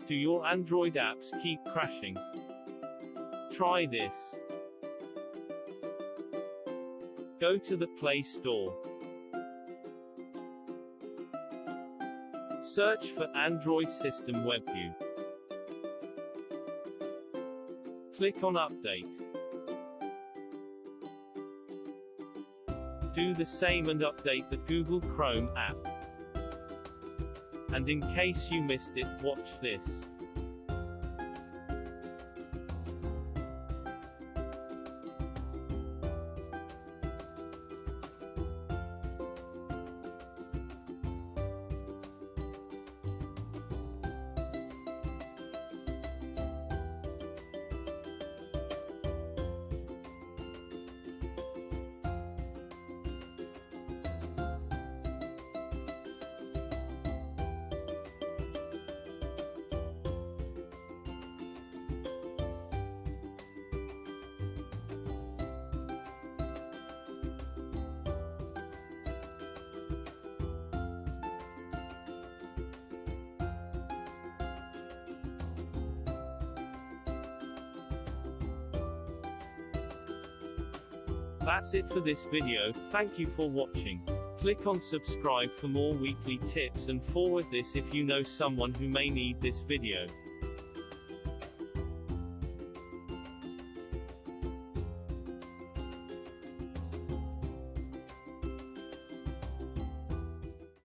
Do your Android apps keep crashing? Try this. Go to the Play Store. Search for Android System WebView. Click on Update. Do the same and update the Google Chrome app. And in case you missed it, watch this. That's it for this video. Thank you for watching. Click on subscribe for more weekly tips and forward this if you know someone who may need this video.